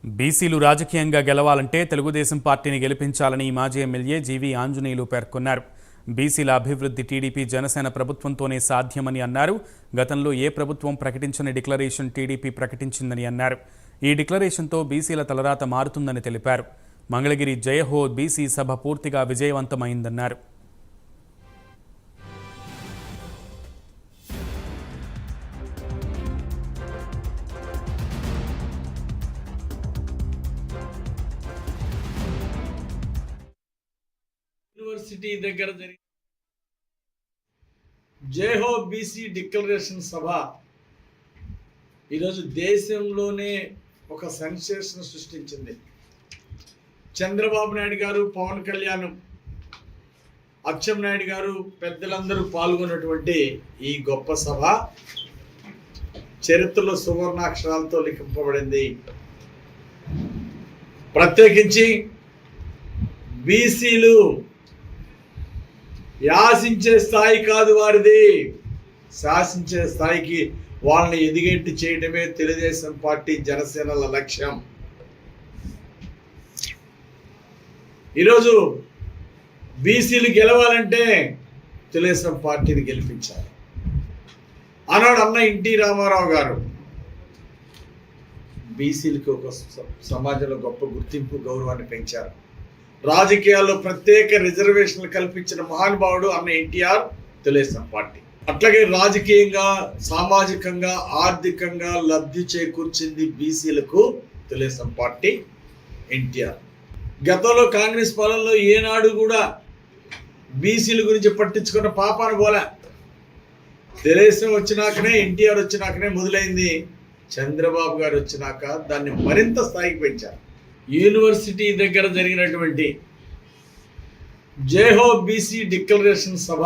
బీసీలు రాజకీయంగా గెలవాలంటే తెలుగుదేశం పార్టీని గెలిపించాలని మాజీ ఎమ్మెల్యే జీవీ ఆంజనేయులు పేర్కొన్నారు. బీసీల అభివృద్ధి టీడీపీ జనసేన ప్రభుత్వంతోనే సాధ్యమని అన్నారు. గతంలో ఏ ప్రభుత్వం ప్రకటించని డిక్లరేషన్ టీడీపీ ప్రకటించిందని అన్నారు. ఈ డిక్లరేషన్తో బీసీల తలరాత మారుతుందని తెలిపారు. మంగళగిరి జయహో బీసీ సభ పూర్తిగా విజయవంతమైందన్నారు. యూనివర్సిటీ దగ్గర జరిగిన జయహో బీసీ డిక్లరేషన్ సభ ఈరోజు దేశంలోనే ఒక సెన్సేషన్ సృష్టించింది. చంద్రబాబు నాయుడు గారు, పవన్ కళ్యాణ్, అచ్చెన్నాయుడు గారు పెద్దలందరూ పాల్గొన్నటువంటి ఈ గొప్ప సభ చరిత్రలో సువర్ణాక్షరాలతో లిఖింపబడింది. ప్రత్యేకించి బీసీలు యాసించే స్థాయి కాదు వారిది, శాసించే స్థాయికి వాళ్ళని ఎదిగేట్టు చేయడమే తెలుగుదేశం పార్టీ జనసేనల లక్ష్యం. ఈరోజు బీసీలు గెలవాలంటే తెలుగుదేశం పార్టీని గెలిపించాలి. ఆనాడు అన్న ఎన్టీ రామారావు గారు బీసీలకు ఒక సమాజంలో గొప్ప గుర్తింపు, గౌరవాన్ని పెంచారు. రాజకీయాల్లో ప్రత్యేక రిజర్వేషన్లు కల్పించిన మహానుభావుడు అన్న ఎన్టీఆర్, తెలుగుదేశం పార్టీ. అట్లాగే రాజకీయంగా, సామాజికంగా, ఆర్థికంగా లబ్ధి చేకూర్చింది బీసీలకు తెలుగుదేశం పార్టీ, ఎన్టీఆర్. గతంలో కాంగ్రెస్ పాలనలో ఏనాడు కూడా బీసీల గురించి పట్టించుకున్న పాపాను పోలే. తెలుగుదేశం వచ్చినాకనే, ఎన్టీఆర్ వచ్చినాకనే మొదలైంది. చంద్రబాబు గారు వచ్చినాక దాన్ని మరింత స్థాయికి పెంచారు. యూనివర్సిటీ దగ్గర జరిగినటువంటి జయహో బీసీ డిక్లరేషన్ సభ